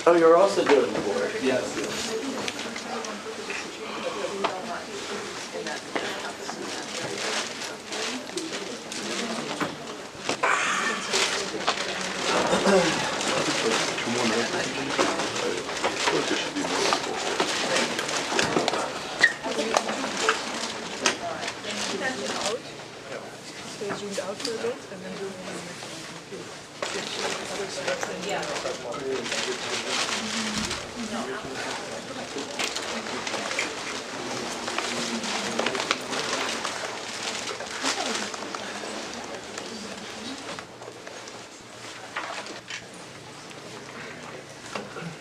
Oh, you're also doing the board. Yes. Stay zoomed out for a bit and then zoom in on the other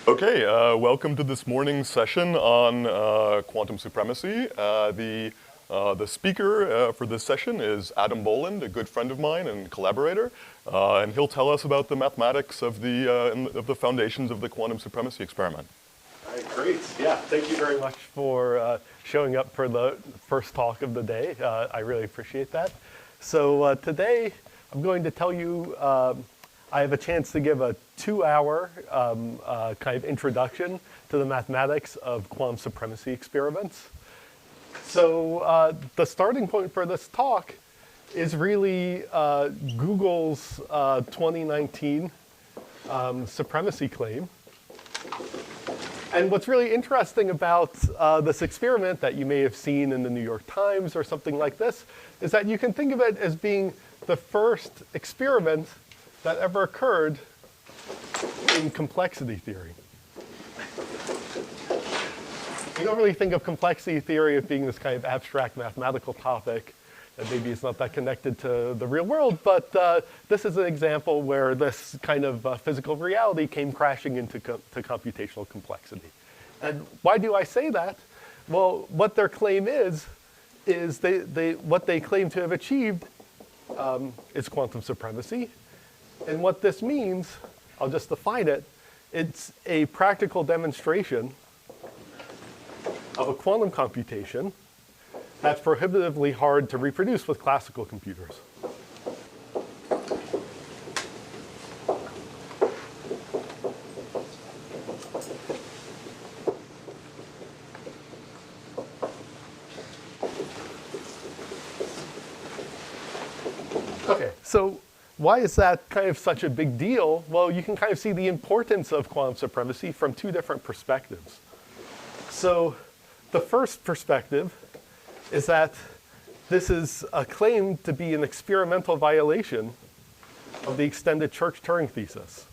Okay, welcome to this morning's session on quantum supremacy. The speaker for this session is Adam Bouland, a good friend of mine and collaborator, and he'll tell us about the mathematics of the foundations of the quantum supremacy experiment. All right, great. Yeah, thank you very much for showing up for the first talk of the day. I really appreciate that. So today I'm going to tell you, I have a chance to give a 2-hour kind of introduction to the mathematics of quantum supremacy experiments. So the starting point for this talk is really Google's 2019 supremacy claim. And what's really interesting about this experiment that you may have seen in the New York Times or something like this is that you can think of it as being the first experiment that ever occurred in complexity theory. You don't really think of complexity theory as being this kind of abstract mathematical topic that maybe is not that connected to the real world, but this is an example where this kind of physical reality came crashing into to computational complexity. And why do I say that? Well, what their claim is what they claim to have achieved is quantum supremacy. And what this means, I'll just define it, it's a practical demonstration of a quantum computation that's prohibitively hard to reproduce with classical computers. Okay, so why is that kind of such a big deal? Well, you can kind of see the importance of quantum supremacy from two different perspectives. So the first perspective is that this is a claim to be an experimental violation of the extended Church-Turing thesis.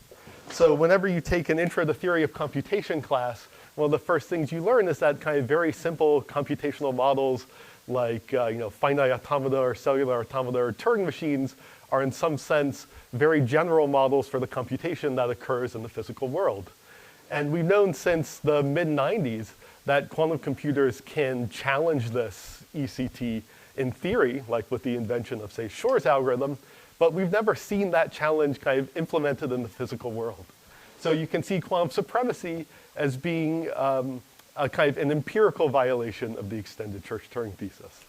So whenever you take an Intro to Theory of Computation class, one of the first things you learn is that kind of very simple computational models like finite automata or cellular automata or Turing machines are in some sense very general models for the computation that occurs in the physical world. And we've known since the mid-90s that quantum computers can challenge this ECT in theory, like with the invention of, say, Shor's algorithm, but we've never seen that challenge kind of implemented in the physical world. So you can see quantum supremacy as being a kind of an empirical violation of the extended Church-Turing thesis.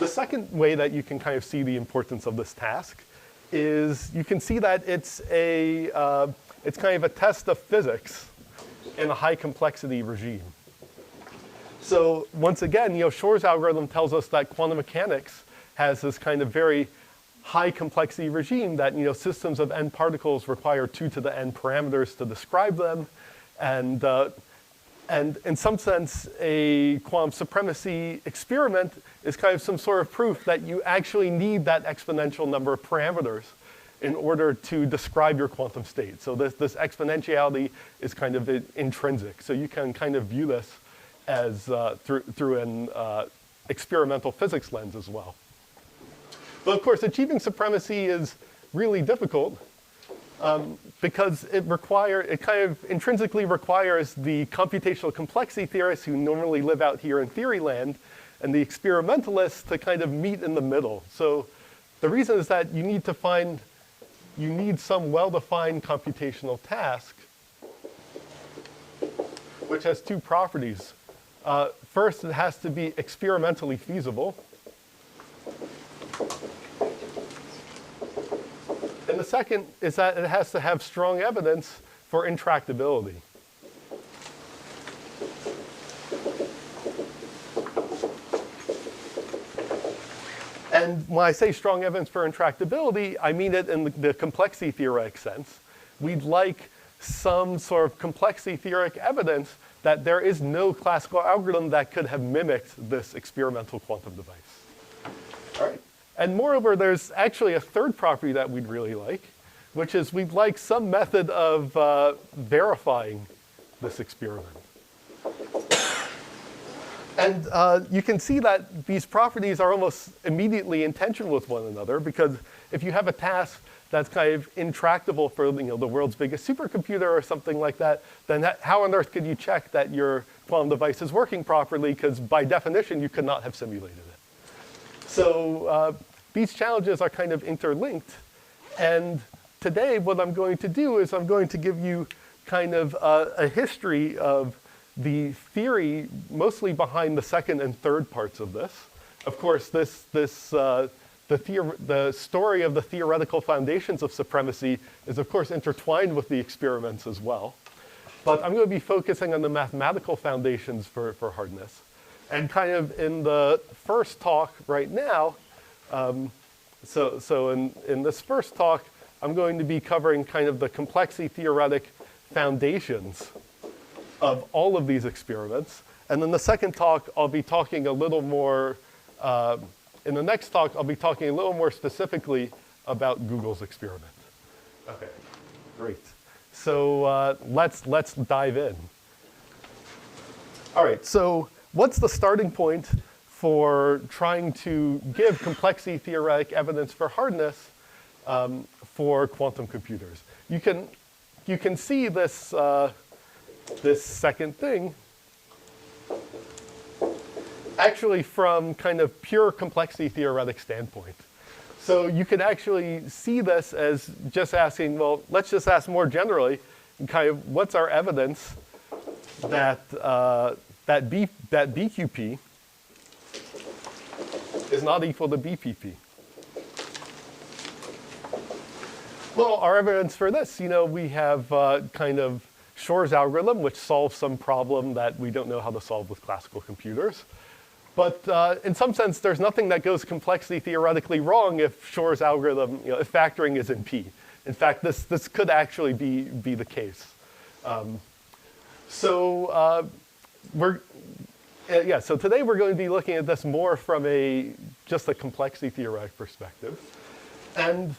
The second way that you can kind of see the importance of this task is you can see that it's kind of a test of physics in a high complexity regime. So once again, Shor's algorithm tells us that quantum mechanics has this kind of very high complexity regime that systems of n particles require 2 to the n parameters to describe them, and in some sense, a quantum supremacy experiment is kind of some sort of proof that you actually need that exponential number of parameters in order to describe your quantum state. So this exponentiality is kind of intrinsic. So you can kind of view this as through an experimental physics lens as well. But of course, achieving supremacy is really difficult because it kind of intrinsically requires the computational complexity theorists who normally live out here in theory land and the experimentalists to kind of meet in the middle. So the reason is that you need some well-defined computational task which has two properties. First, it has to be experimentally feasible. And the second is that it has to have strong evidence for intractability. And when I say strong evidence for intractability, I mean it in the complexity theoretic sense. We'd like some sort of complexity theoretic evidence that there is no classical algorithm that could have mimicked this experimental quantum device. All right. And moreover, there's actually a third property that we'd really like, which is we'd like some method of verifying this experiment. And you can see that these properties are almost immediately in tension with one another, because if you have a task that's kind of intractable for the world's biggest supercomputer or something like that, then how on earth could you check that your quantum device is working properly? Because by definition, you could not have simulated it. So these challenges are kind of interlinked. And today, what I'm going to do is I'm going to give you kind of a history of the theory mostly behind the second and third parts of this. Of course, the story of the theoretical foundations of supremacy is, of course, intertwined with the experiments as well. But I'm going to be focusing on the mathematical foundations for hardness. And kind of in the first talk right now, so in this first talk, I'm going to be covering kind of the complexity theoretic foundations of all of these experiments. And then the second talk, I'll be talking a little more, in the next talk, I'll be talking a little more specifically about Google's experiment. Okay, great. So let's dive in. All right, so what's the starting point for trying to give complexity theoretic evidence for hardness for quantum computers? You can see this, this second thing actually from kind of pure complexity theoretic standpoint. So you could actually see this as just asking, well, let's just ask more generally, kind of what's our evidence that that BQP is not equal to BPP? Well, our evidence for this, we have kind of Shor's algorithm, which solves some problem that we don't know how to solve with classical computers. But in some sense, there's nothing that goes complexity theoretically wrong if Shor's algorithm, if factoring is in P. In fact, this could actually be the case. So today we're going to be looking at this more from just a complexity theoretic perspective. And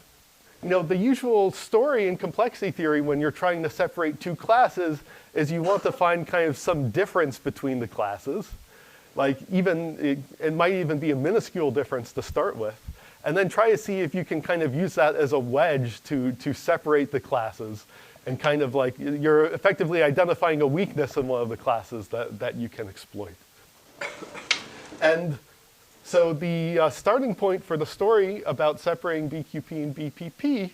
the usual story in complexity theory when you're trying to separate two classes is you want to find kind of some difference between the classes. Like it might even be a minuscule difference to start with. And then try to see if you can kind of use that as a wedge to separate the classes. And kind of like you're effectively identifying a weakness in one of the classes that you can exploit. And so the starting point for the story about separating BQP and BPP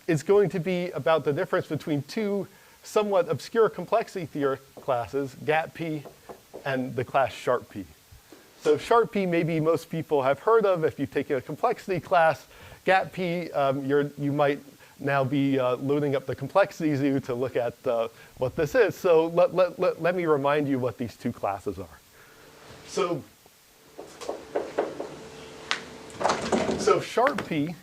is going to be about the difference between two somewhat obscure complexity theory classes, GAP-P and the class Sharp-P. So Sharp-P maybe most people have heard of if you've taken a complexity class. GAP-P, you might now be loading up the complexity zoo to look at what this is. So let me remind you what these two classes are. So Sharp-P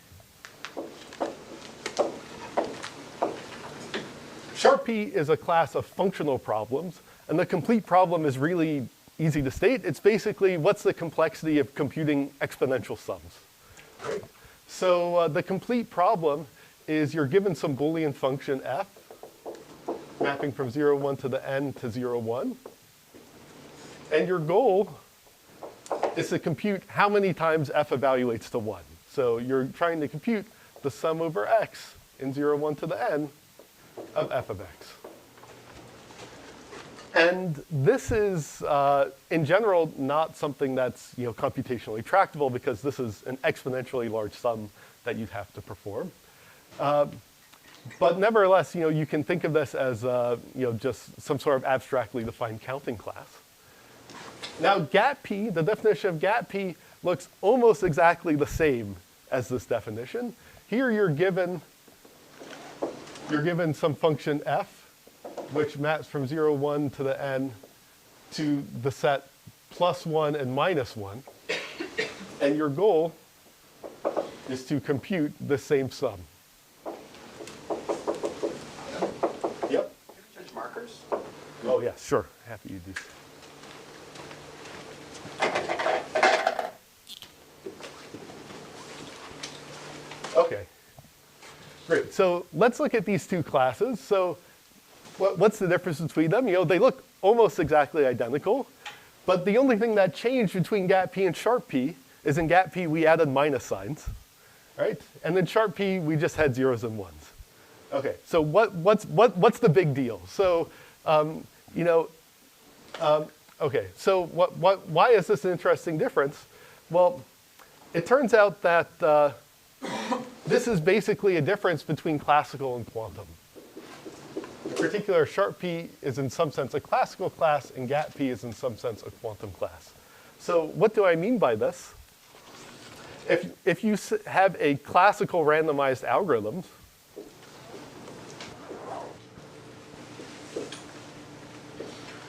is a class of functional problems, and the complete problem is really easy to state. It's basically what's the complexity of computing exponential sums. Right? So the complete problem is you're given some Boolean function f, mapping from 0, 1 to the n to 0, 1. And your goal is to compute how many times f evaluates to 1. So you're trying to compute the sum over x in 0, 1 to the n of f of x. And this is, in general, not something that's computationally tractable because this is an exponentially large sum that you'd have to perform. But nevertheless, you can think of this as just some sort of abstractly defined counting class. Now, GAP-P, the definition of GAP-P looks almost exactly the same as this definition. Here you're given you're given some function f, which maps from 0, 1 to the n to the set +1 and -1. And your goal is to compute the same sum. Yep. Judge markers? Oh, yeah, sure. Happy you do. Okay. Great. So let's look at these two classes. So what's the difference between them? You know, they look almost exactly identical, but the only thing that changed between gap P and sharp P is in gap P we added minus signs, right? And in sharp P we just had zeros and ones. Okay. So what's the big deal? So okay. So why is this an interesting difference? Well, it turns out that this is basically a difference between classical and quantum. In particular, sharp P is in some sense a classical class, and gap P is in some sense a quantum class. So what do I mean by this? If you have a classical randomized algorithm,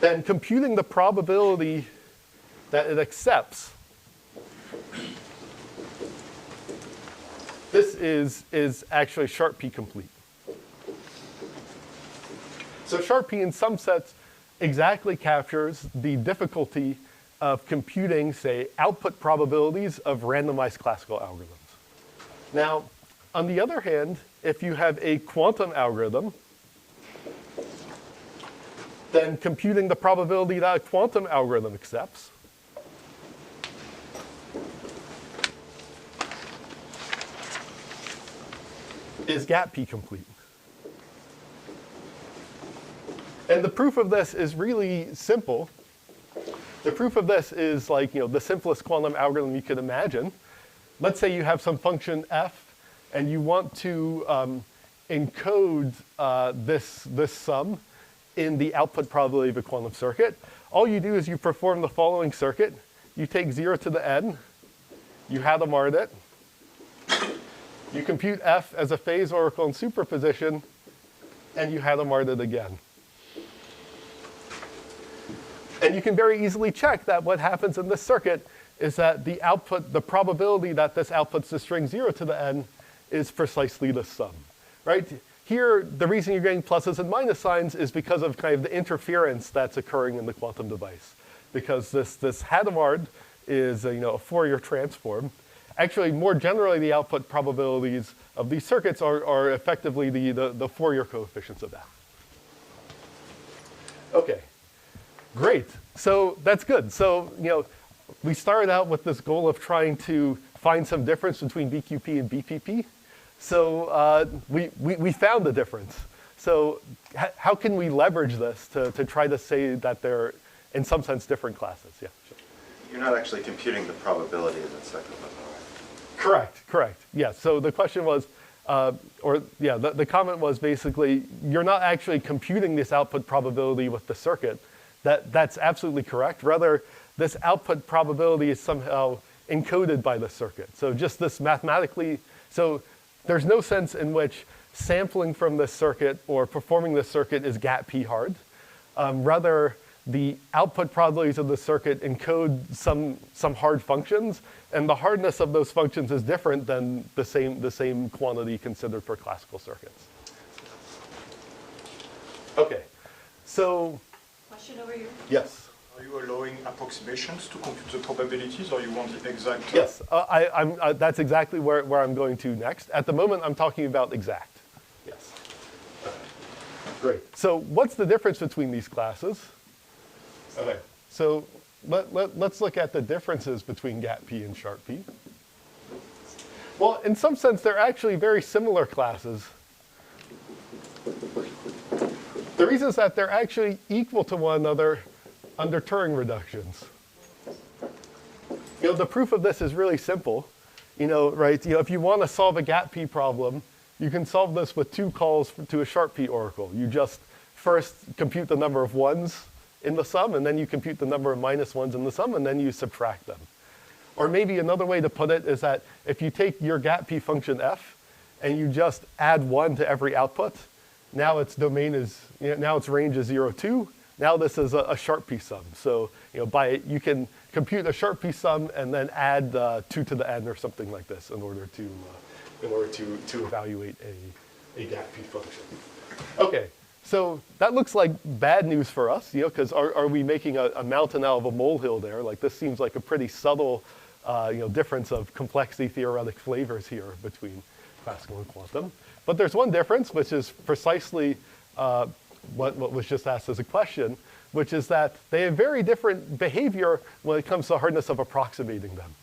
then computing the probability that it accepts, this is actually sharp P complete. So sharp P in some sets exactly captures the difficulty of computing, say, output probabilities of randomized classical algorithms. Now, on the other hand, if you have a quantum algorithm, then computing the probability that a quantum algorithm accepts is gap P complete. And the proof of this is really simple. The proof of this is like, the simplest quantum algorithm you could imagine. Let's say you have some function f, and you want to encode this sum in the output probability of a quantum circuit. All you do is you perform the following circuit. You take 0 to the n, you Hadamard it, you compute f as a phase oracle in superposition, and you Hadamard it again. And you can very easily check that what happens in this circuit is that the probability that this outputs the string 0 to the n is precisely the sum, right? Here, the reason you're getting pluses and minus signs is because of kind of the interference that's occurring in the quantum device. Because this Hadamard is a Fourier transform. Actually, more generally, the output probabilities of these circuits are effectively the Fourier coefficients of that. Okay. Great. So that's good. So, we started out with this goal of trying to find some difference between BQP and BPP. So we found the difference. So how can we leverage this to try to say that they're, in some sense, different classes? Yeah. Sure. You're not actually computing the probability of the second level, right? Correct. Yeah. So the question was, the comment was basically, you're not actually computing this output probability with the circuit. That's absolutely correct. Rather, this output probability is somehow encoded by the circuit. So just this mathematically, so there's no sense in which sampling from this circuit or performing this circuit is gap P hard. Rather, the output probabilities of the circuit encode some hard functions, and the hardness of those functions is different than the same quantity considered for classical circuits. Okay, so. Question over here. Yes. Are you allowing approximations to compute the probabilities, or you want the exact? Yes, that's exactly where I'm going to next. At the moment, I'm talking about exact. Yes. Great. So what's the difference between these classes? Okay. So let's look at the differences between gap P and sharp P. Well, in some sense, they're actually very similar classes. The reason is that they're actually equal to one another under Turing reductions. The proof of this is really simple. Right? If you want to solve a gap P problem, you can solve this with 2 calls to a sharp P oracle. You just first compute the number of ones in the sum, and then you compute the number of minus ones in the sum, and then you subtract them. Or maybe another way to put it is that if you take your gap P function f, and you just add 1 to every output, Now its domain is, now its range is 0, 2. Now this is a sharp P sum. So you can compute a sharp P sum and then add 2 to the n or something like this in order to evaluate a gap P function. Okay, so that looks like bad news for us, because are we making a mountain out of a molehill there? Like this seems like a pretty subtle difference of complexity theoretic flavors here between classical and quantum. But there's one difference, which is precisely what was just asked as a question, which is that they have very different behavior when it comes to hardness of approximating them.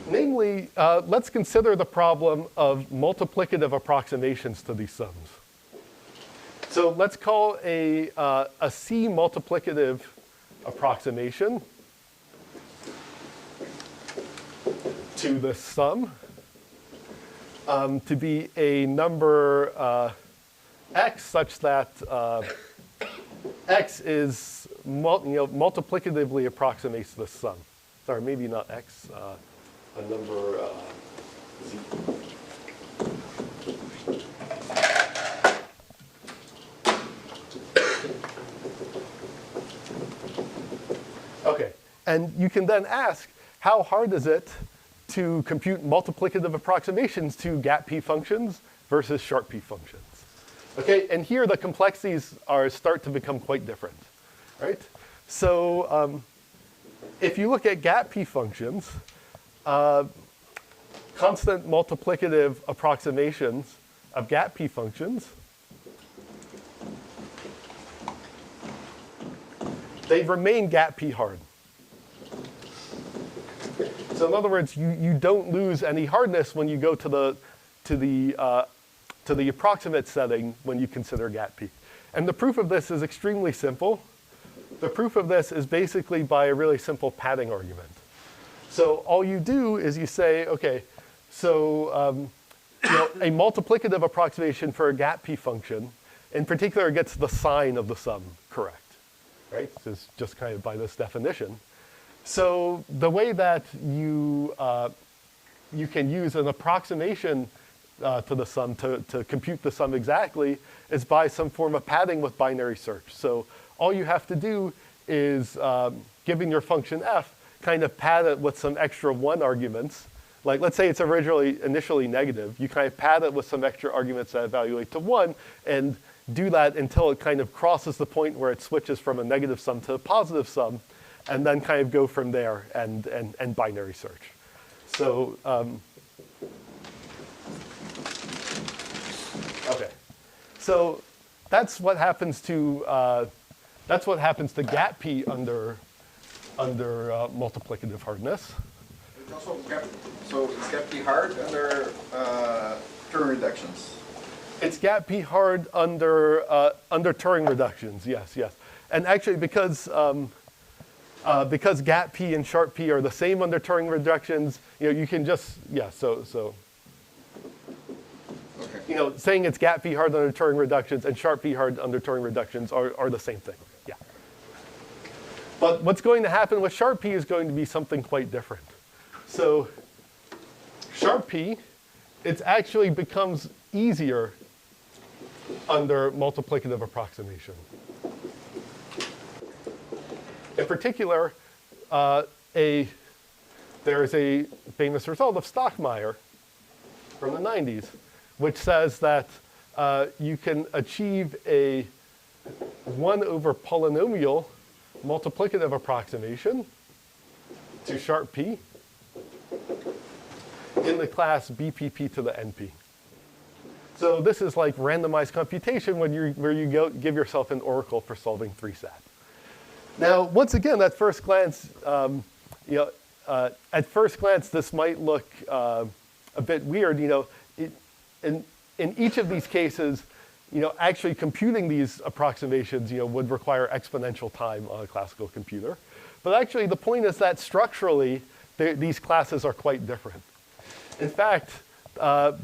Namely, let's consider the problem of multiplicative approximations to these sums. So let's call a C multiplicative approximation to this sum to be a number x such that x is multiplicatively approximates this sum. Sorry, maybe not x, a number z. Okay, and you can then ask, how hard is it to compute multiplicative approximations to gap P functions versus sharp P functions? Okay, and here the complexities start to become quite different, right? So if you look at gap P functions, constant multiplicative approximations of gap P functions, they remain gap P hard. So in other words, you don't lose any hardness when you go to the approximate setting when you consider gap P. And the proof of this is extremely simple. The proof of this is basically by a really simple padding argument. So all you do is you say, okay, so a multiplicative approximation for a gap P function, in particular, gets the sign of the sum correct, right? So it's just kind of by this definition. So the way that you can use an approximation to the sum to compute the sum exactly is by some form of padding with binary search. So all you have to do is, given your function f, kind of pad it with some extra 1 arguments. Like let's say it's initially negative. You kind of pad it with some extra arguments that evaluate to 1 and do that until it kind of crosses the point where it switches from a negative sum to a positive sum, and then kind of go from there and binary search. So, okay. So that's what happens to gap P under multiplicative hardness. It's also so it's gap P hard under Turing reductions. It's gap P hard under Turing reductions. Yes, yes. And actually, because gap P and sharp P are the same under Turing reductions, you can just Okay. Saying it's gap P hard under Turing reductions and sharp P hard under Turing reductions are the same thing. Yeah. But what's going to happen with sharp P is going to be something quite different. So sharp P, it actually becomes easier under multiplicative approximation. In particular, there is a famous result of Stockmeyer from the 90s, which says that you can achieve a 1 over polynomial multiplicative approximation to sharp P in the class BPP to the NP. So this is like randomized computation where you give yourself an oracle for solving 3-SAT. Now, once again, at first glance, this might look a bit weird. In each of these cases, actually computing these approximations, would require exponential time on a classical computer. But actually, the point is that structurally, these classes are quite different. In fact,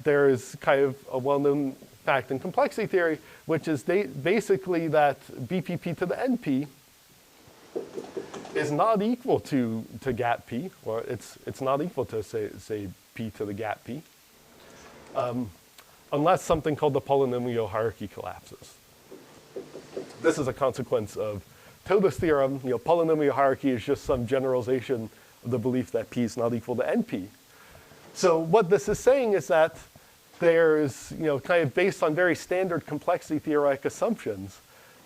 there is kind of a well-known fact in complexity theory, which is basically that BPP to the NP is not equal to gap P, or it's not equal to, say P to the gap P, unless something called the polynomial hierarchy collapses. This is a consequence of Toda's theorem. Polynomial hierarchy is just some generalization of the belief that P is not equal to NP. So what this is saying is that there's, kind of based on very standard complexity theoretic assumptions,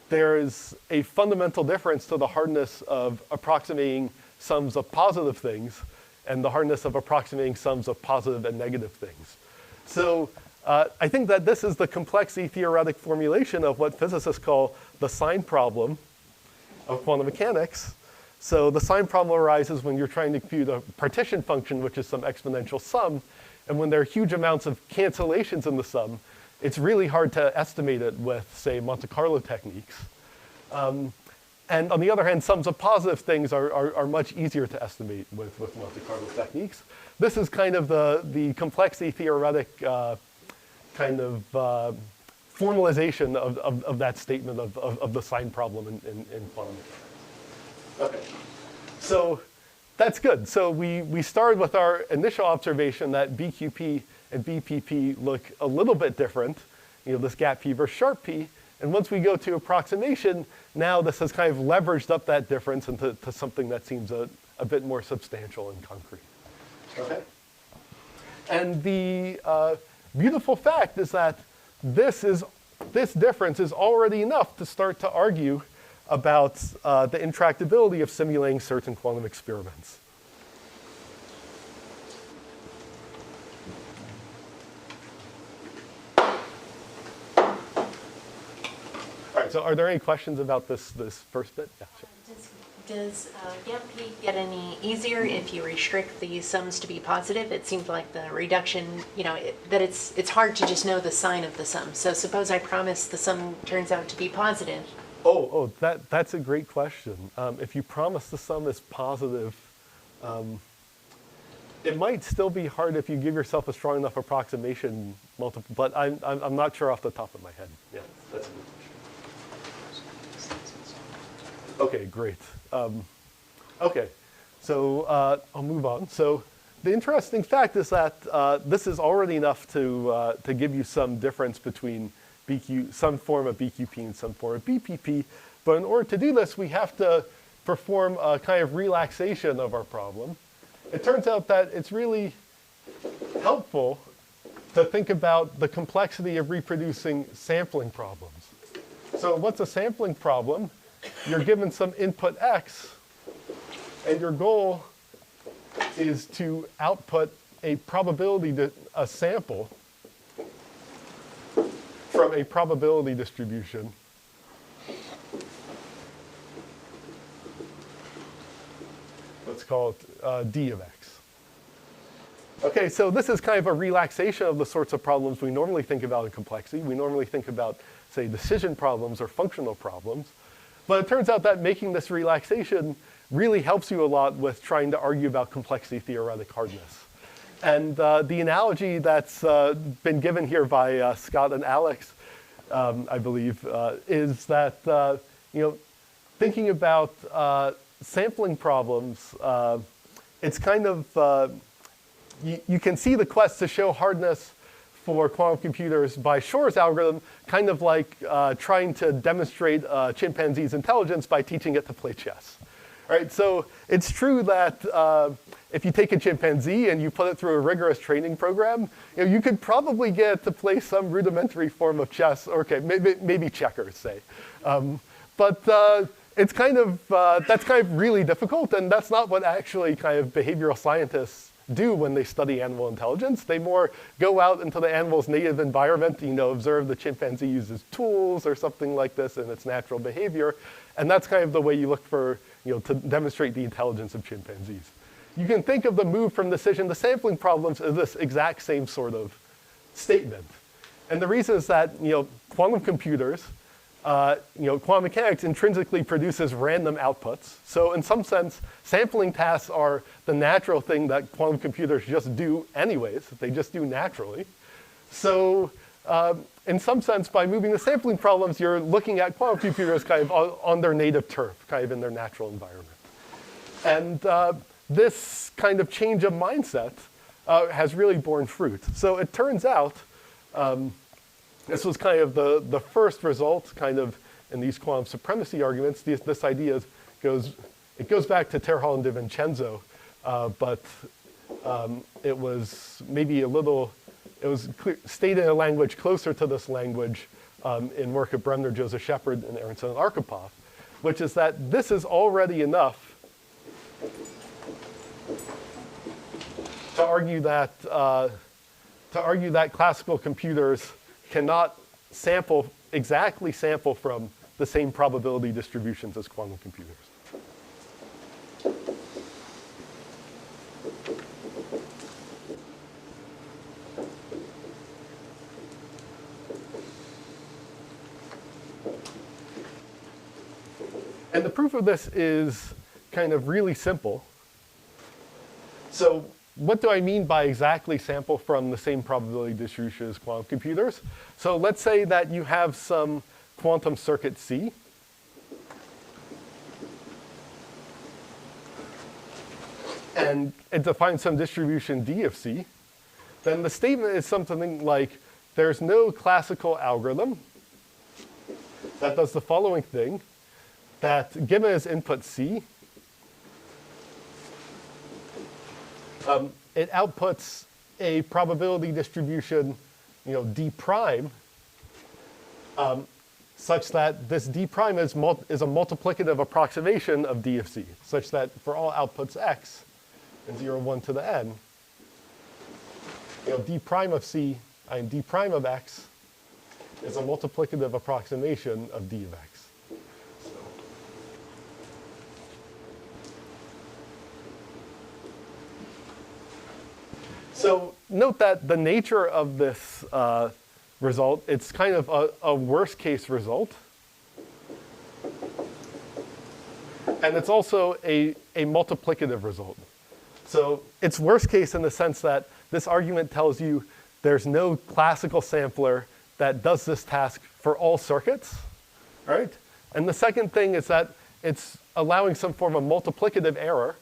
there's a fundamental difference to the hardness of approximating sums of positive things and the hardness of approximating sums of positive and negative things. So I think that this is the complexity theoretic formulation of what physicists call the sign problem of quantum mechanics. So the sign problem arises when you're trying to compute a partition function, which is some exponential sum. And when there are huge amounts of cancellations in the sum, it's really hard to estimate it with, say, Monte Carlo techniques. And on the other hand, sums of positive things are much easier to estimate with Monte Carlo techniques. This is kind of the complexity theoretic kind of formalization of that statement of the sign problem in quantum mechanics. Okay, so that's good. So we started with our initial observation that BQP and BPP look a little bit different, this gap P versus sharp P. And once we go to approximation, now this has kind of leveraged up that difference into something that seems a bit more substantial and concrete. Okay. And the beautiful fact is that this difference is already enough to start to argue about the intractability of simulating certain quantum experiments. All right, so are there any questions about this first bit? Yeah, sure. Does gap P get any easier if you restrict the sums to be positive? It seemed like the reduction, that it's hard to just know the sign of the sum. So suppose I promise the sum turns out to be positive. Oh, that's a great question. If you promise the sum is positive, it might still be hard if you give yourself a strong enough approximation multiple, but I'm not sure off the top of my head. Yeah, that's a good question. Okay, great. Okay, so I'll move on. So the interesting fact is that this is already enough to give you some difference between some form of BQP and some form of BPP. But in order to do this, we have to perform a kind of relaxation of our problem. It turns out that it's really helpful to think about the complexity of reproducing sampling problems. So what's a sampling problem? You're given some input X, and your goal is to output a a sample from a probability distribution let's call it D of X. Okay, so this is kind of a relaxation of the sorts of problems we normally think about in complexity. We normally think about, say, decision problems or functional problems. But it turns out that making this relaxation really helps you a lot with trying to argue about complexity theoretic hardness. And the analogy that's been given here by Scott and Alex, I believe, is that thinking about sampling problems, it's kind of, you can see the quest to show hardness for quantum computers by Shor's algorithm, kind of like trying to demonstrate a chimpanzee's intelligence by teaching it to play chess. All right, so it's true that if you take a chimpanzee and you put it through a rigorous training program, you could probably get it to play some rudimentary form of chess, or okay, maybe checkers, say. But it's kind of, that's kind of really difficult, and that's not what actually kind of behavioral scientists do when they study animal intelligence. They more go out into the animal's native environment, observe the chimpanzee uses tools or something like this in its natural behavior, and that's kind of the way you look for, to demonstrate the intelligence of chimpanzees. You can think of the move from decision to sampling problems as this exact same sort of statement. And the reason is that, quantum computers, quantum mechanics intrinsically produces random outputs. So in some sense, sampling tasks are the natural thing that quantum computers just do anyways. They just do naturally. So in some sense, by moving the sampling problems, you're looking at quantum computers kind of on their native turf, kind of in their natural environment. And this kind of change of mindset has really borne fruit. So it turns out, this was kind of the first result kind of in these quantum supremacy arguments. This idea goes back to Terhall and DiVincenzo, but it was maybe stated in a language closer to this language in work of Bremner, Joseph Shepard, and Aronson and Arkhipov, which is that this is already enough to argue that classical computers cannot exactly sample from the same probability distributions as quantum computers. And the proof of this is kind of really simple. So what do I mean by exactly sample from the same probability distribution as quantum computers? So let's say that you have some quantum circuit C. And it defines some distribution D of C. Then the statement is something like, there's no classical algorithm that does the following thing, that given as input C, it outputs a probability distribution, D prime, such that this D prime is a multiplicative approximation of D of C, such that for all outputs X, and 0, 1 to the n, D prime of C and D prime of X is a multiplicative approximation of D of X. So note that the nature of this result, it's kind of a worst case result. And it's also a multiplicative result. So it's worst case in the sense that this argument tells you there's no classical sampler that does this task for all circuits, right? And the second thing is that it's allowing some form of multiplicative error.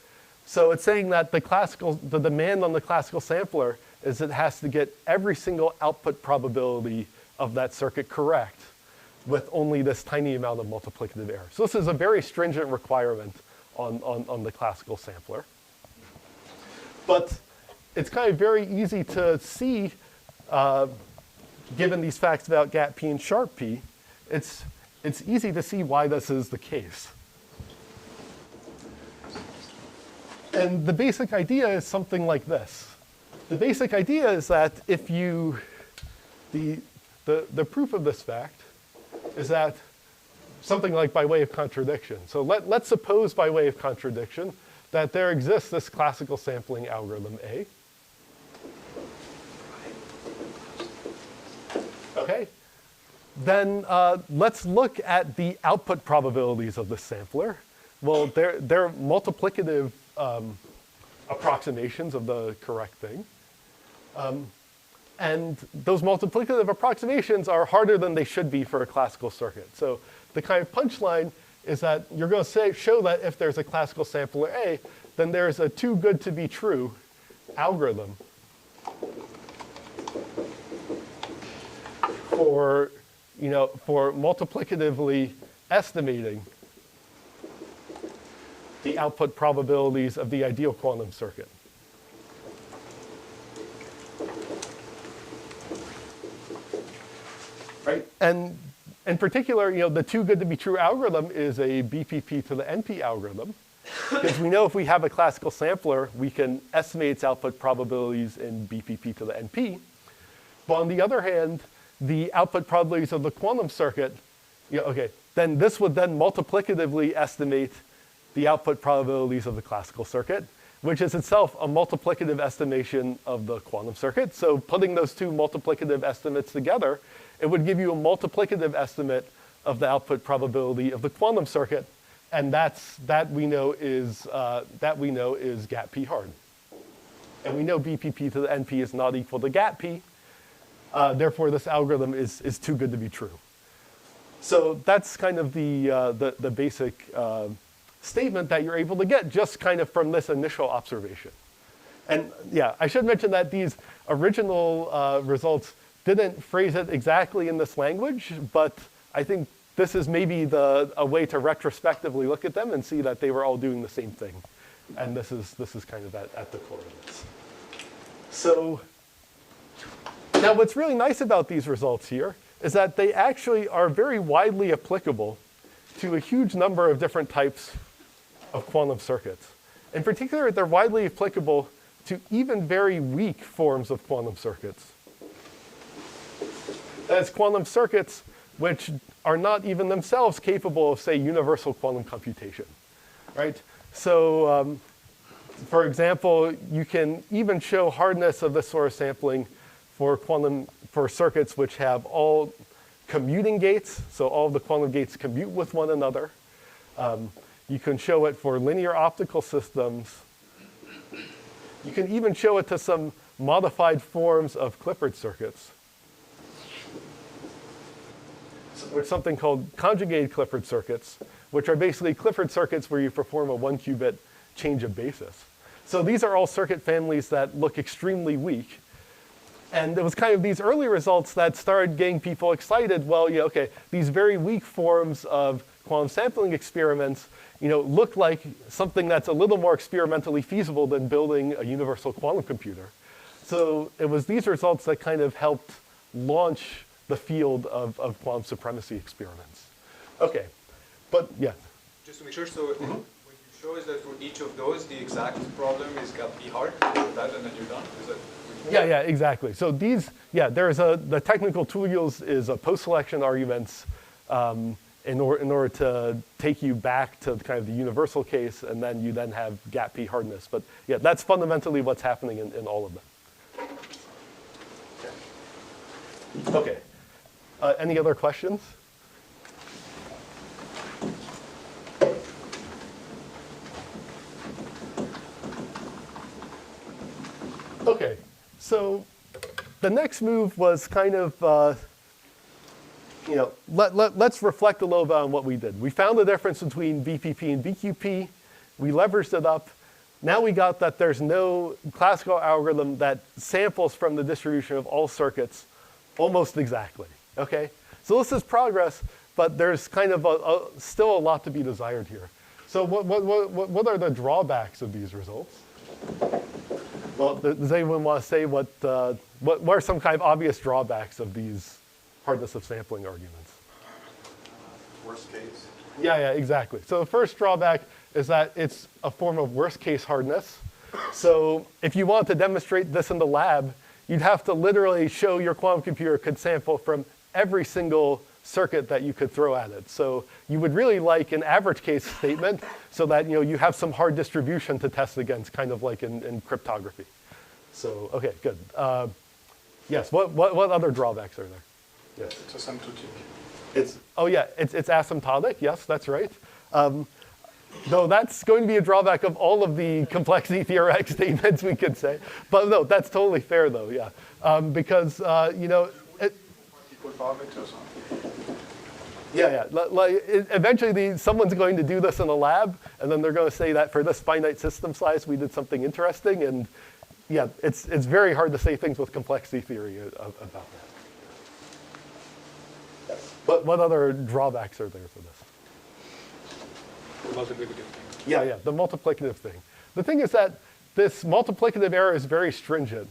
So it's saying that the demand on the classical sampler is it has to get every single output probability of that circuit correct with only this tiny amount of multiplicative error. So this is a very stringent requirement on the classical sampler. But it's kind of very easy to see, given these facts about gap P and sharp P, it's easy to see why this is the case. And the basic idea is something like this. The basic idea is that if the proof of this fact is that something like by way of contradiction. So let's suppose by way of contradiction that there exists this classical sampling algorithm A. Okay. Then let's look at the output probabilities of the sampler. Well, they're multiplicative approximations of the correct thing. And those multiplicative approximations are harder than they should be for a classical circuit. So the kind of punchline is that you're going to show that if there's a classical sampler A, then there's a too good to be true algorithm for multiplicatively estimating the output probabilities of the ideal quantum circuit. Right? And in particular, the too good to be true algorithm is a BPP to the NP algorithm. Because we know if we have a classical sampler, we can estimate its output probabilities in BPP to the NP. But on the other hand, the output probabilities of the quantum circuit, then this would then multiplicatively estimate the output probabilities of the classical circuit, which is itself a multiplicative estimation of the quantum circuit. So putting those two multiplicative estimates together, it would give you a multiplicative estimate of the output probability of the quantum circuit, and that we know is gap P hard. And we know BPP to the NP is not equal to gap P. Therefore, this algorithm is too good to be true. So that's kind of the basic statement that you're able to get just kind of from this initial observation. And yeah, I should mention that these original results didn't phrase it exactly in this language, but I think this is maybe a way to retrospectively look at them and see that they were all doing the same thing. And this is kind of at the core of this. So now what's really nice about these results here is that they actually are very widely applicable to a huge number of different types of quantum circuits. In particular, they're widely applicable to even very weak forms of quantum circuits. That's quantum circuits which are not even themselves capable of, say, universal quantum computation, right? So, for example, you can even show hardness of this sort of sampling for circuits which have all commuting gates, so all of the quantum gates commute with one another. You can show it for linear optical systems. You can even show it to some modified forms of Clifford circuits. There's something called conjugated Clifford circuits, which are basically Clifford circuits where you perform a 1-qubit change of basis. So these are all circuit families that look extremely weak. And it was kind of these early results that started getting people excited. Well, yeah, okay, these very weak forms of quantum sampling experiments, look like something that's a little more experimentally feasible than building a universal quantum computer. So it was these results that kind of helped launch the field of quantum supremacy experiments. Okay, but yeah. Just to make sure, so what you show is that for each of those, the exact problem is gap P hard, that and then you're done? Is that yeah, exactly. So these, there's the technical tool used is a post-selection arguments in order to take you back to kind of the universal case, and then you then have gap P hardness. But yeah, that's fundamentally what's happening in all of them. Okay. Any other questions? Okay, so the next move was kind of, let's reflect a little bit on what we did. We found the difference between VPP and VQP. We leveraged it up. Now we got that there's no classical algorithm that samples from the distribution of all circuits almost exactly, okay? So this is progress, but there's kind of still a lot to be desired here. So what are the drawbacks of these results? Well, does anyone want to say what are some kind of obvious drawbacks of these hardness of sampling arguments? Worst case. Yeah, exactly. So the first drawback is that it's a form of worst case hardness. So if you want to demonstrate this in the lab, you'd have to literally show your quantum computer could sample from every single circuit that you could throw at it. So you would really like an average case statement so that you have some hard distribution to test against, kind of like in cryptography. So okay, good. Yes. What other drawbacks are there? Yes. It's asymptotic. It's asymptotic. Yes, that's right. Though that's going to be a drawback of all of the complexity theoretic statements we could say. But no, that's totally fair though. Yeah, because eventually someone's going to do this in a lab, and then they're going to say that for this finite system size, we did something interesting. And yeah, it's very hard to say things with complexity theory about that. Yes. But what other drawbacks are there for this? multiplicative thing? Yeah, the multiplicative thing. The thing is that this multiplicative error is very stringent.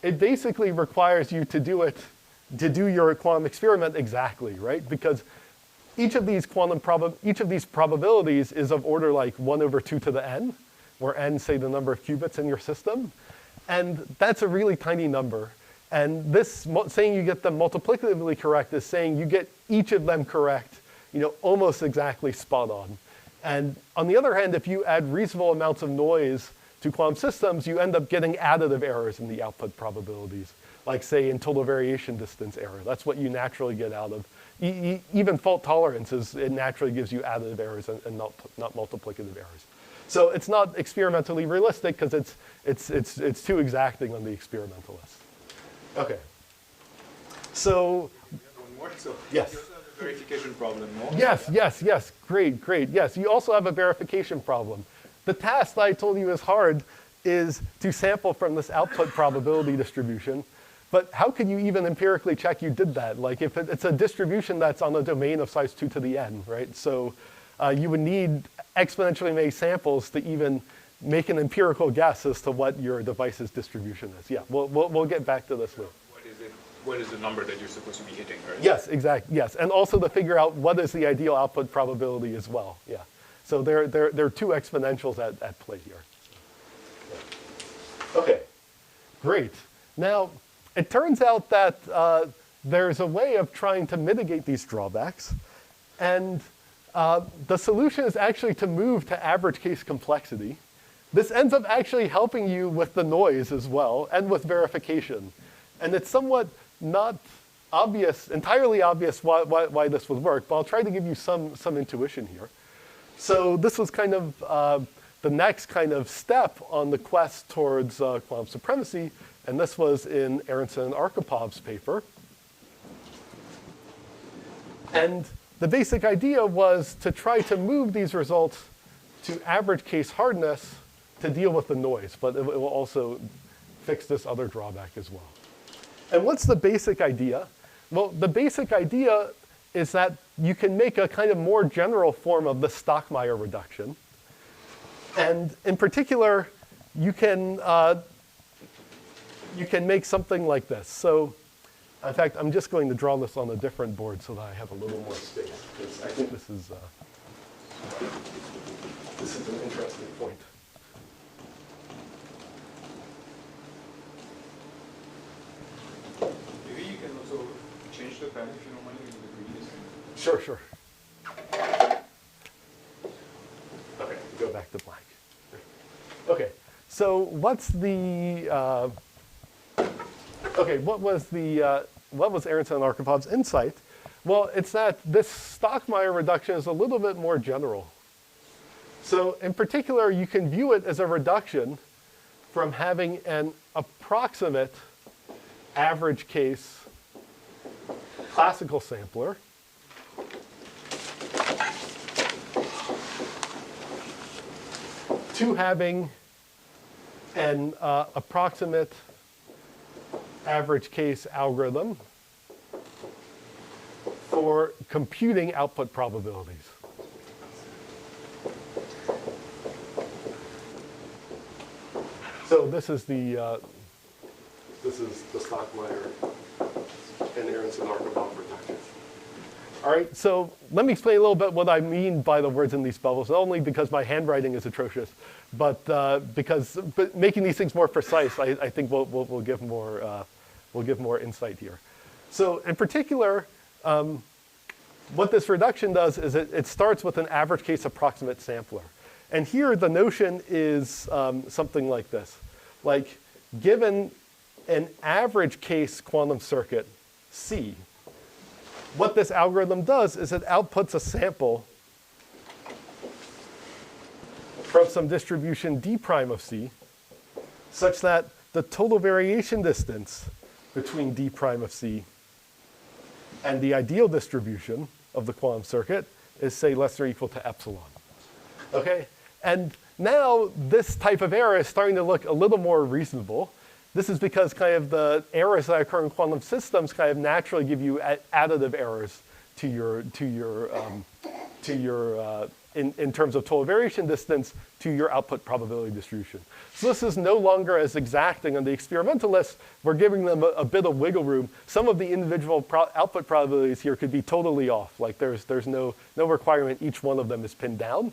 It basically requires you to do your quantum experiment exactly, right? Because each of these probabilities is of order like 1/2 to the n, where n, say, the number of qubits in your system. And that's a really tiny number. And this saying you get them multiplicatively correct is saying you get each of them correct, almost exactly spot on. And on the other hand, if you add reasonable amounts of noise to quantum systems, you end up getting additive errors in the output probabilities, like, say, in total variation distance error. That's what you naturally get out of. Even fault tolerances, it naturally gives you additive errors and not multiplicative errors. So it's not experimentally realistic because it's too exacting on the experimentalists. Okay. So, One more. So yes. you also have a verification problem, no? Yes, yes, yes. Great, great. Yes, you also have a verification problem. The task that I told you is hard is to sample from this output probability distribution. But how could you even empirically check you did that? Like if it's a distribution that's on a domain of size 2 to the n, right? So you would need exponentially many samples to even make an empirical guess as to what your device's distribution is. Yeah, we'll get back to this later. What is the number that you're supposed to be hitting, right? Yes, exactly. Yes, and also to figure out what is the ideal output probability as well. Yeah. So there are two exponentials at play here. Okay, great. Now, it turns out that there's a way of trying to mitigate these drawbacks, and the solution is actually to move to average case complexity. This ends up actually helping you with the noise as well, and with verification. And it's somewhat not obvious, entirely obvious why this would work, but I'll try to give you some intuition here. So this was kind of the next kind of step on the quest towards quantum supremacy, and this was in Aronson and Archipov's paper. And the basic idea was to try to move these results to average case hardness to deal with the noise, but it will also fix this other drawback as well. And what's the basic idea? Well, the basic idea is that you can make a kind of more general form of the Stockmeyer reduction. And in particular, you can make something like this. So, in fact, I'm just going to draw this on a different board so that I have a little more space, because I think this is an interesting point. Maybe you can also change the pen if you don't mind using the green this time. Sure, sure. Okay, go back to black. Okay, so what's the, what was Aronson and Archipov's insight? Well, it's that this Stockmeyer reduction is a little bit more general. So in particular, you can view it as a reduction from having an approximate average case classical sampler to having an approximate average case algorithm for computing output probabilities. So this is the Stockmeyer and Aronson Archipov reduction. All right, so let me explain a little bit what I mean by the words in these bubbles, not only because my handwriting is atrocious, but because making these things more precise, I think will give more insight here. So in particular, what this reduction does is it starts with an average case approximate sampler. And here the notion is something like this. Like, given an average case quantum circuit, C, what this algorithm does is it outputs a sample from some distribution d prime of C, such that the total variation distance between d prime of C and the ideal distribution of the quantum circuit is, say, less than or equal to epsilon. Okay? And now this type of error is starting to look a little more reasonable. This is because kind of the errors that occur in quantum systems kind of naturally give you additive errors to your in terms of total variation distance to your output probability distribution. So this is no longer as exacting on the experimentalists. We're giving them a bit of wiggle room. Some of the individual output probabilities here could be totally off. Like there's no requirement each one of them is pinned down.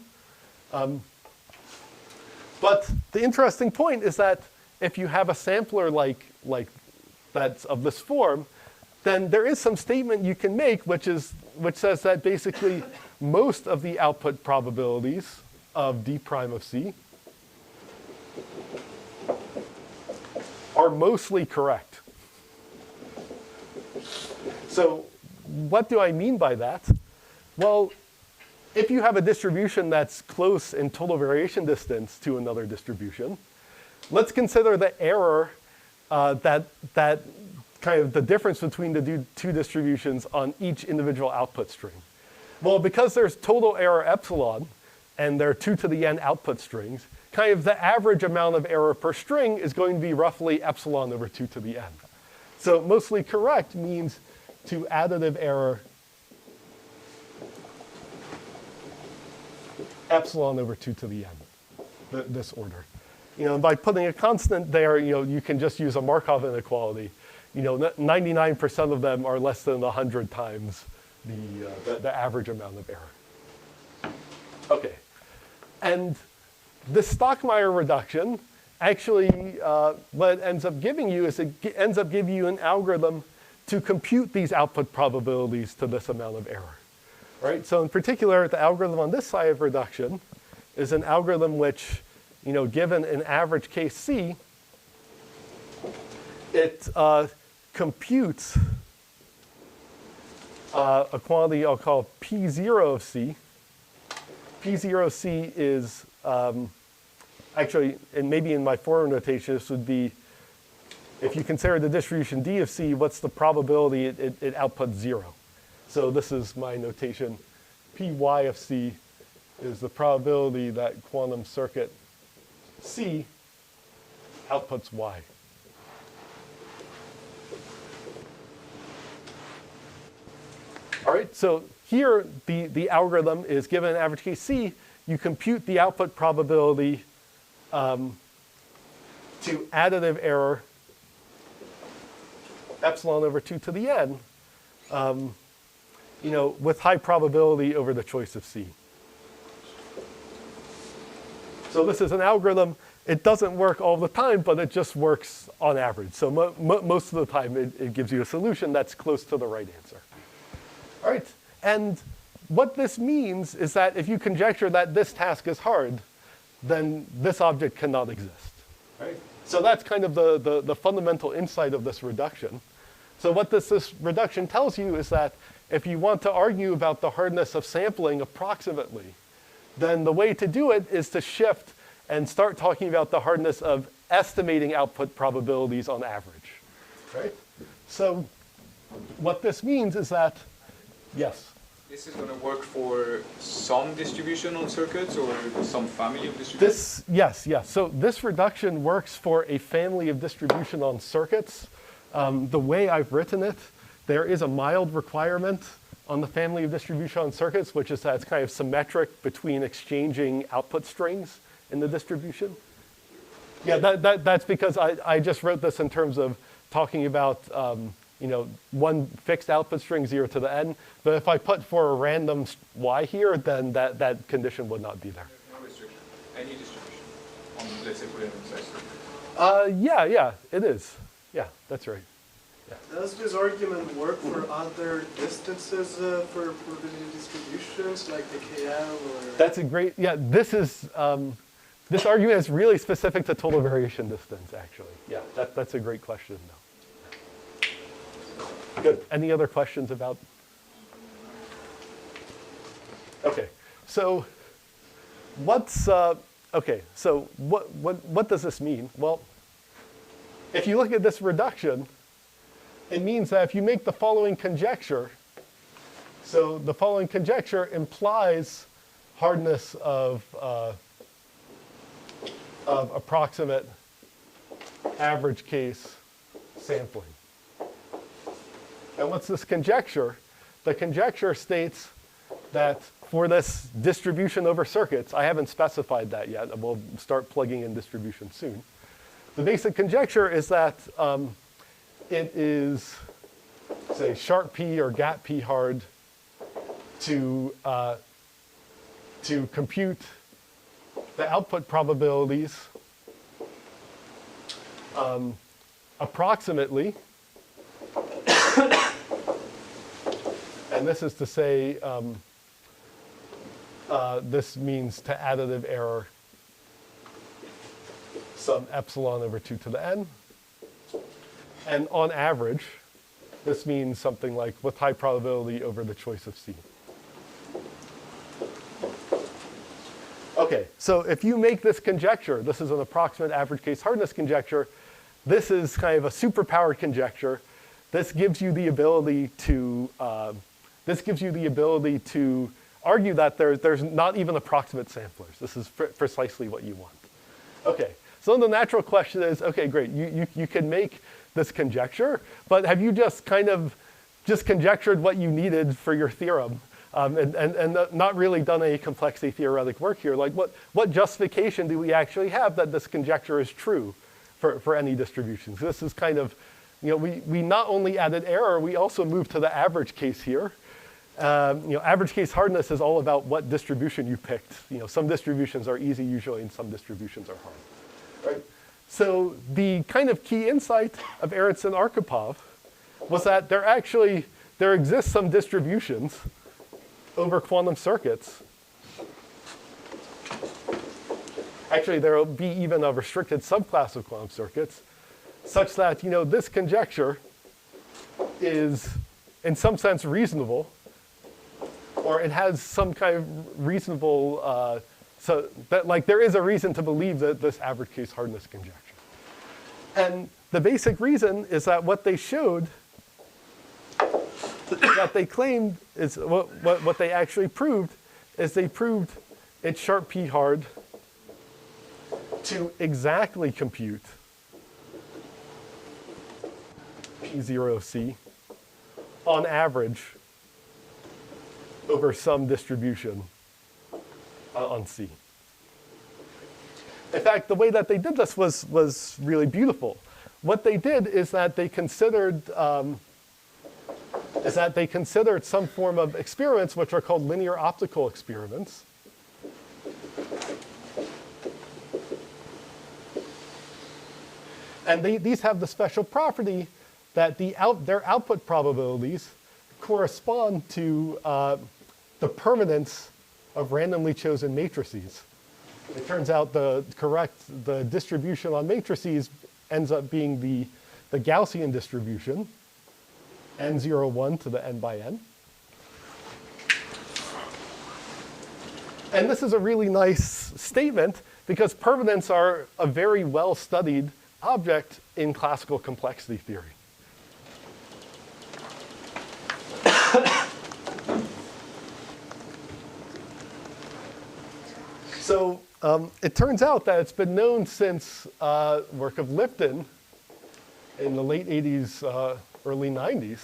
But the interesting point is that if you have a sampler like that's of this form, then there is some statement you can make which says that basically most of the output probabilities of d prime of C are mostly correct. So what do I mean by that? Well, if you have a distribution that's close in total variation distance to another distribution, let's consider the error that kind of the difference between the two distributions on each individual output string? Well, because there's total error epsilon, and there are 2 to the n output strings, kind of the average amount of error per string is going to be roughly epsilon over 2 to the n. So mostly correct means to additive error epsilon over 2 to the n, this order. By putting a constant there, you can just use a Markov inequality. 99% of them are less than 100 times the average amount of error. Okay, and the Stockmeyer reduction, actually, what it ends up giving you is it ends up giving you an algorithm to compute these output probabilities to this amount of error. Right? So in particular, the algorithm on this side of reduction is an algorithm which, given an average case C, it computes a quantity I'll call P0 of C. P0 of C is, actually, and maybe in my forward notation, this would be, if you consider the distribution D of C, what's the probability it outputs 0? So this is my notation. Py of C is the probability that quantum circuit C outputs Y. All right, so here the algorithm is given an average case C. You compute the output probability to additive error epsilon over 2 to the n, with high probability over the choice of C. So this is an algorithm. It doesn't work all the time, but it just works on average. So most of the time, it gives you a solution that's close to the right answer. All right, and what this means is that if you conjecture that this task is hard, then this object cannot exist. Right? So that's kind of the fundamental insight of this reduction. So what this reduction tells you is that if you want to argue about the hardness of sampling approximately, then the way to do it is to shift and start talking about the hardness of estimating output probabilities on average. Right? So what this means is that, yes? This is going to work for some distribution on circuits or some family of distributions? Yes. So this reduction works for a family of distribution on circuits. The way I've written it, there is a mild requirement on the family of distribution on circuits, which is that it's kind of symmetric between exchanging output strings in the distribution. Yeah, that's because I just wrote this in terms of talking about one fixed output string 0 to the n. But if I put for a random y here, then that condition would not be there. No restriction. Any distribution on, let's say, put it in size. Yeah, it is. Yeah, that's right. Yeah. Does this argument work for other distances for probability distributions, like the KL or? That's a great, this is, this argument is really specific to total variation distance, actually. Yeah, that's a great question, though. Good. Any other questions about? Okay, so what's, so what does this mean? Well, if you look at this reduction, it means that if you make the following conjecture, so the following conjecture implies hardness of approximate average case sampling. And what's this conjecture? The conjecture states that for this distribution over circuits, I haven't specified that yet. We'll start plugging in distribution soon. The basic conjecture is that it is, say, sharp P or gap P hard to compute the output probabilities approximately. And this is to say, this means to additive error some epsilon over 2 to the n. And on average, this means something like with high probability over the choice of C. Okay, so if you make this conjecture, this is an approximate average case hardness conjecture. This is kind of a superpowered conjecture this gives you the ability to argue that there's not even approximate samplers. This is precisely what you want. Okay, so the natural question is, okay, great, you can make this conjecture, but have you just kind of just conjectured what you needed for your theorem and not really done any complexity theoretic work here? Like what justification do we actually have that this conjecture is true for any distributions? This is kind of, we not only added error, we also moved to the average case here. Average case hardness is all about what distribution you picked. Some distributions are easy usually, and some distributions are hard, right? So the kind of key insight of Aronson and Arkhipov was that there exists some distributions over quantum circuits. Actually, there will be even a restricted subclass of quantum circuits, such that this conjecture is, in some sense, reasonable, or it has some kind of reasonable, so that there is a reason to believe that this average case hardness conjecture. And the basic reason is that what they showed, that they claimed is what they actually proved, is they proved it's sharp P hard to exactly compute P0C on average over some distribution on C. In fact, the way that they did this was really beautiful. What they did is that they considered some form of experiments which are called linear optical experiments. And these have the special property that their output probabilities correspond to the permanence of randomly chosen matrices. It turns out the distribution on matrices ends up being the Gaussian distribution, n01 to the n by n. And this is a really nice statement because permanents are a very well-studied object in classical complexity theory. So it turns out that it's been known since work of Lipton in the late 80s, early 90s,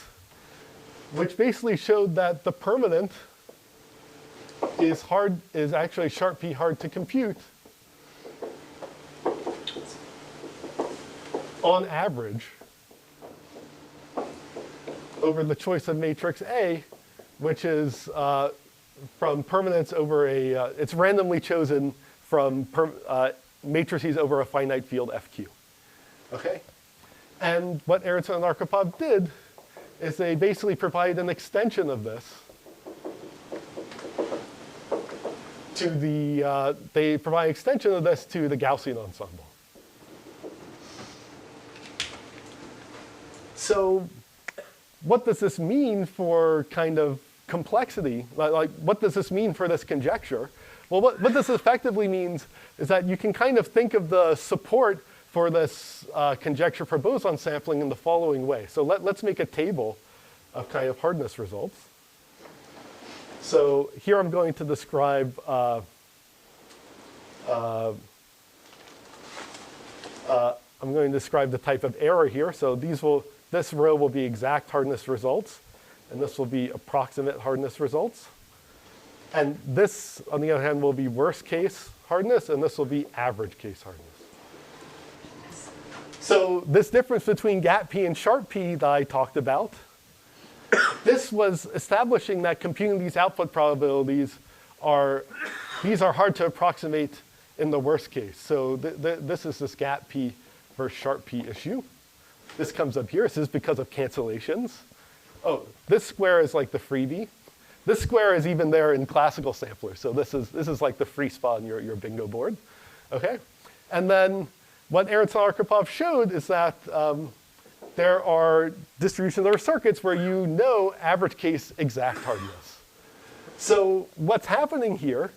which basically showed that the permanent is actually sharp P hard to compute on average over the choice of matrix A, which is from permanence over it's randomly chosen from matrices over a finite field FQ. Okay? And what Aronson and Arkhipov did is they basically provide an extension of this to the Gaussian ensemble. So what does this mean for kind of complexity? Like what does this mean for this conjecture? Well, what this effectively means is that you can kind of think of the support for this conjecture for boson sampling in the following way. So let's make a table of kind of hardness results. So here I'm going to describe I'm going to describe the type of error here. So this row will be exact hardness results, and this will be approximate hardness results. And this, on the other hand, will be worst case hardness, and this will be average case hardness. So this difference between gap P and sharp P that I talked about, this was establishing that computing these output probabilities these are hard to approximate in the worst case. So this is this gap P versus sharp P issue. This comes up here. This is because of cancellations. Oh, this square is like the freebie. This square is even there in classical samplers. So this is like the free spot on your bingo board. Okay? And then what Aronson and Arkhipov showed is that there are distributions or circuits where you know average case exact hardness. So what's happening here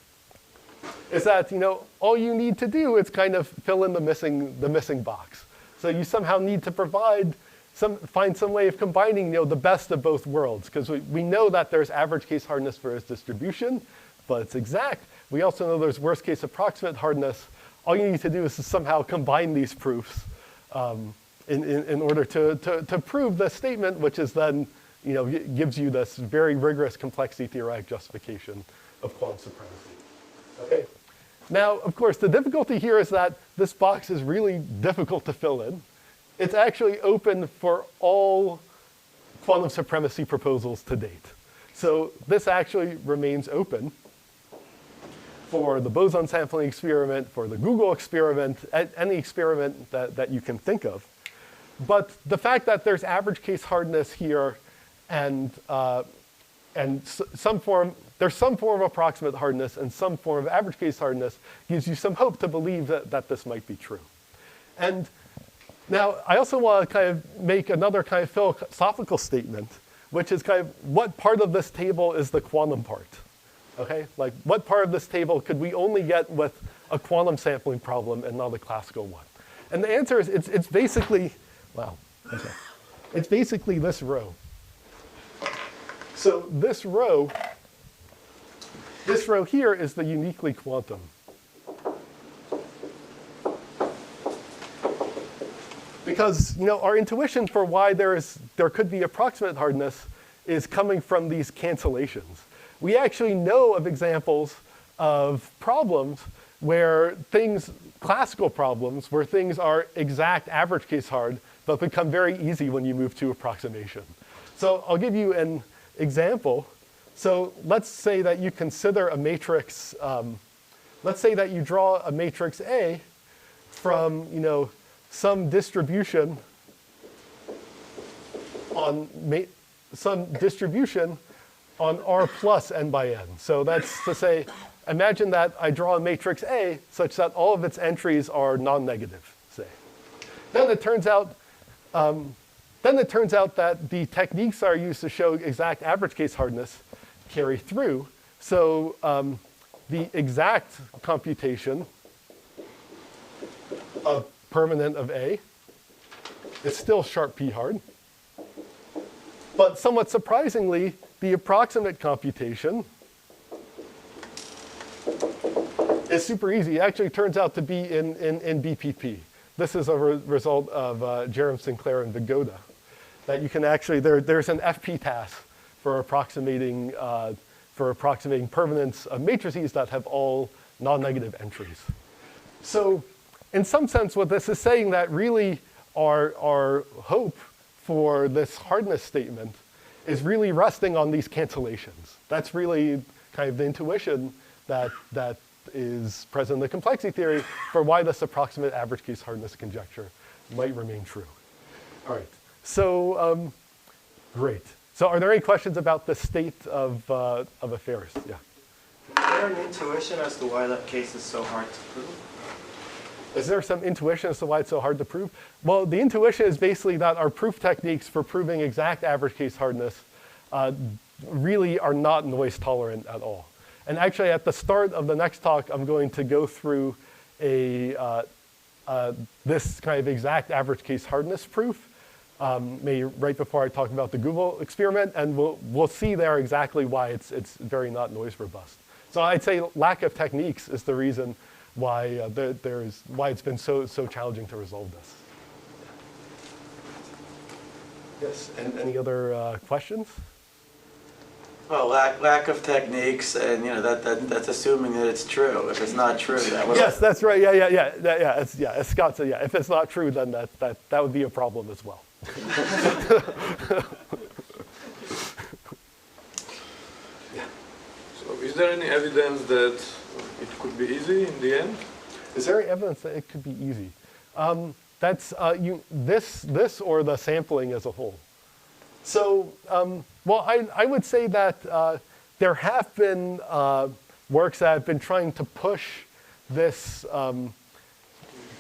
is that all you need to do is kind of fill in the missing box. So you somehow need to provide find some way of combining the best of both worlds, because we know that there's average case hardness for its distribution, but it's exact. We also know there's worst case approximate hardness. All you need to do is to somehow combine these proofs in order to prove the statement, which is then gives you this very rigorous complexity theoretic justification of quantum supremacy. Okay. Now, of course, the difficulty here is that this box is really difficult to fill in. It's actually open for all quantum supremacy proposals to date. So this actually remains open for the boson sampling experiment, for the Google experiment, any experiment that you can think of. But the fact that there's average case hardness here and some form of approximate hardness and some form of average case hardness gives you some hope to believe that this might be true. And now, I also want to kind of make another kind of philosophical statement, which is kind of what part of this table is the quantum part? Okay, like what part of this table could we only get with a quantum sampling problem and not a classical one? And the answer is it's basically, wow, okay. It's basically this row. So this row here is the uniquely quantum. Because our intuition for why there could be approximate hardness is coming from these cancellations. We actually know of examples of problems where classical problems, where things are exact average case hard, but become very easy when you move to approximation. So I'll give you an example. So let's say that you consider a matrix, let's say that you draw a matrix A from, some distribution on R plus n by n. So that's to say, imagine that I draw a matrix A such that all of its entries are non-negative, say. Then it turns out that the techniques that are used to show exact average case hardness carry through. So the exact computation of permanent of A is still sharp p hard. But somewhat surprisingly, the approximate computation is super easy. It actually turns out to be in BPP. This is a result of Jerome Sinclair and Vigoda. That you can actually, there's an FP task for approximating permanence of matrices that have all non-negative entries. So in some sense, what this is saying that really our hope for this hardness statement is really resting on these cancellations. That's really kind of the intuition that is present in the complexity theory for why this approximate average case hardness conjecture might remain true. All right, so great. So are there any questions about the state of affairs? Yeah. Is there an intuition as to why that case is so hard to prove? Is there some intuition as to why it's so hard to prove? Well, the intuition is basically that our proof techniques for proving exact average case hardness really are not noise tolerant at all. And actually, at the start of the next talk, I'm going to go through this kind of exact average case hardness proof, maybe right before I talk about the Google experiment, and we'll see there exactly why it's very not noise robust. So I'd say lack of techniques is the reason why why it's been so challenging to resolve this. Yes, and any other questions? Well, lack of techniques, and that's assuming that it's true. If it's not true, that would. Yes, that's right. Yeah. As Scott said, yeah. If it's not true, then that would be a problem as well. So, is there any evidence that it could be easy in the end? Is there any evidence that it could be easy? That's this or the sampling as a whole. So, well, I would say that there have been works that have been trying to push this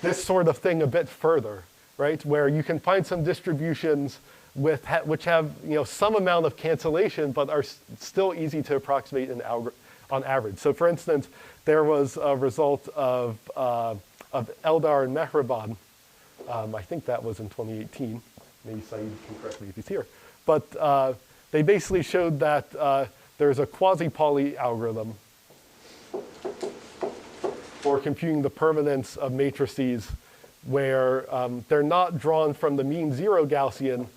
this sort of thing a bit further, right? Where you can find some distributions which have some amount of cancellation, but are still easy to approximate on average. So, for instance, there was a result of Eldar and Mehraban. I think that was in 2018. maybe Saeed can correct me if he's here. But they basically showed that there's a quasi-Pauli algorithm for computing the permanence of matrices where they're not drawn from the mean zero Gaussian,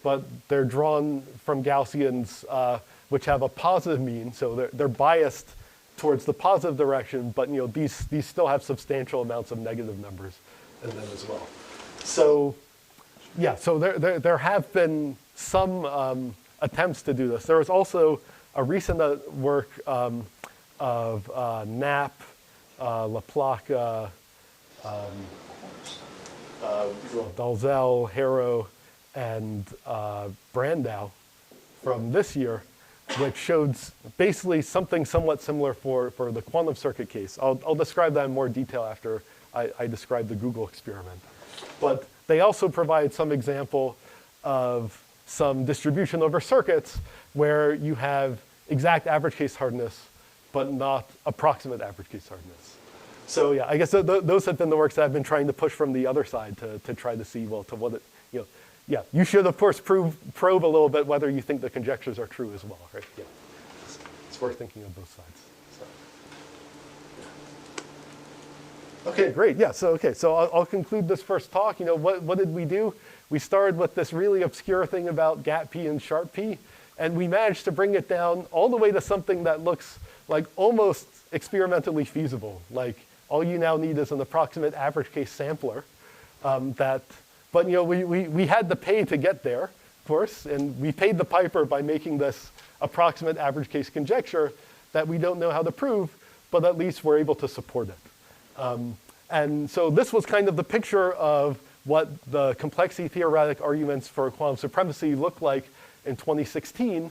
but they're drawn from Gaussians which have a positive mean, so they're biased towards the positive direction, but these still have substantial amounts of negative numbers in them as well. So yeah, so there have been some attempts to do this. There was also a recent work of Knapp, Laplaca, Dalzell, Harrow, and Brandau from this year, which showed basically something somewhat similar for the quantum circuit case. I'll describe that in more detail after I describe the Google experiment. But they also provide some example of some distribution over circuits where you have exact average case hardness, but not approximate average case hardness. So yeah, I guess those have been the works that I've been trying to push from the other side to try to see, well, to what it, yeah, you should of course probe a little bit whether you think the conjectures are true as well, right? Yeah, it's worth thinking of both sides. So. Okay, great. Yeah. So I'll conclude this first talk. What did we do? We started with this really obscure thing about gap P and sharp P, and we managed to bring it down all the way to something that looks like almost experimentally feasible. Like all you now need is an approximate average case sampler. But we had to pay to get there, of course, and we paid the piper by making this approximate average case conjecture that we don't know how to prove, but at least we're able to support it. And so this was kind of the picture of what the complexity theoretic arguments for quantum supremacy looked like in 2016.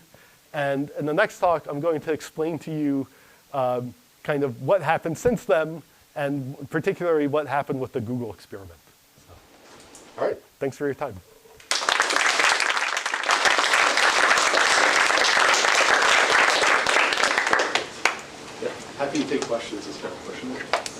And in the next talk, I'm going to explain to you kind of what happened since then, and particularly what happened with the Google experiment. All right, thanks for your time. Yeah, happy to take questions as well.